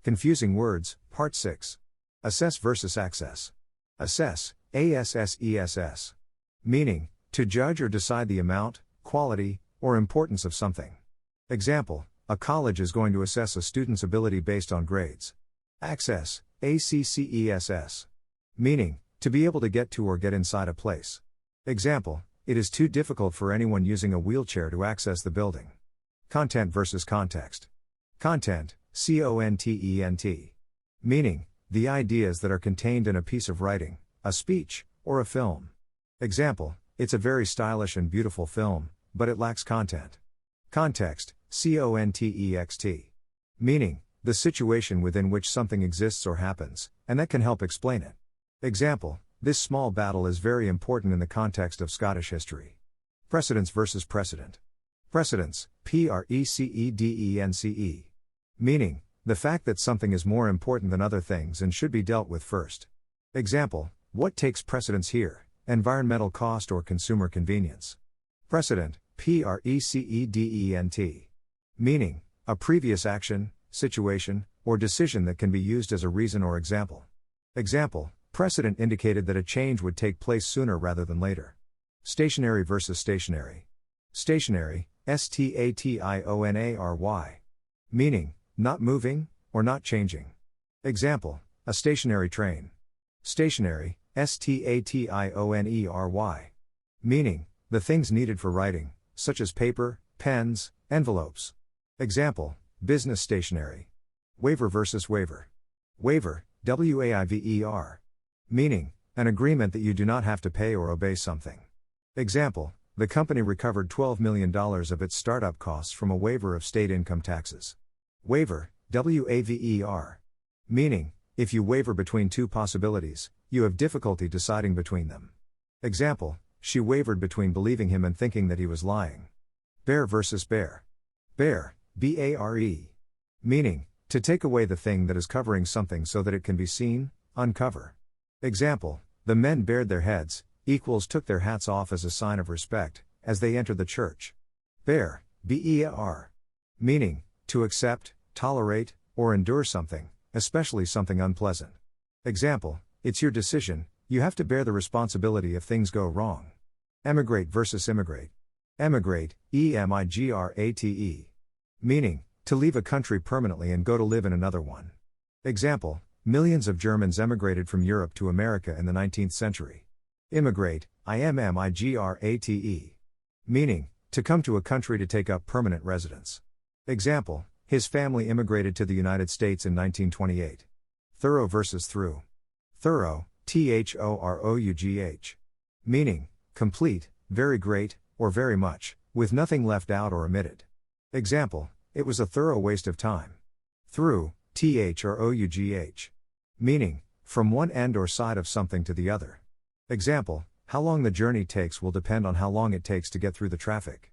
Confusing words, Part 6. Assess versus access. Assess, ASSESS. Meaning, to judge or decide the amount, quality, or importance of something. Example, a college is going to assess a student's ability based on grades. Access, ACCESS. Meaning, to be able to get to or get inside a place. Example, it is too difficult for anyone using a wheelchair to access the building. Content versus context. Content, CONTENT. Meaning, the ideas that are contained in a piece of writing, a speech, or a film. Example, it's a very stylish and beautiful film, but it lacks content. Context, CONTEXT. Meaning, the situation within which something exists or happens, and that can help explain it. Example, this small battle is very important in the context of Scottish history. Precedence versus precedent. Precedence, PRECEDENCE. Meaning, the fact that something is more important than other things and should be dealt with first. Example, what takes precedence here, environmental cost or consumer convenience? Precedent, PRECEDENT. Meaning, a previous action, situation, or decision that can be used as a reason or example. Example, precedent indicated that a change would take place sooner rather than later. Stationary versus stationary. Stationary, STATIONARY. Meaning, not moving, or not changing. Example, a stationary train. Stationary, STATIONERY. Meaning, the things needed for writing, such as paper, pens, envelopes. Example, business stationery. Waiver versus waiver. Waiver, WAIVER. Meaning, an agreement that you do not have to pay or obey something. Example, the company recovered $12 million of its startup costs from a waiver of state income taxes. Waiver, WAVER. Meaning, if you waver between two possibilities, you have difficulty deciding between them. Example, she wavered between believing him and thinking that he was lying. Bare versus bare. Bare, BARE. Meaning, to take away the thing that is covering something so that it can be seen, uncover. Example, the men bared their heads, equals took their hats off as a sign of respect, as they entered the church. Bear, BEAR. Meaning, to accept, tolerate, or endure something, especially something unpleasant. Example, it's your decision, you have to bear the responsibility if things go wrong. Emigrate versus immigrate. Emigrate, EMIGRATE. Meaning, to leave a country permanently and go to live in another one. Example, millions of Germans emigrated from Europe to America in the 19th century. Immigrate, IMMIGRATE. Meaning, to come to a country to take up permanent residence. Example, his family immigrated to the United States in 1928. Thorough versus through. Thorough, THOROUGH. Meaning, complete, very great, or very much, with nothing left out or omitted. Example, it was a thorough waste of time. Through, THROUGH. Meaning, from one end or side of something to the other. Example, how long the journey takes will depend on how long it takes to get through the traffic.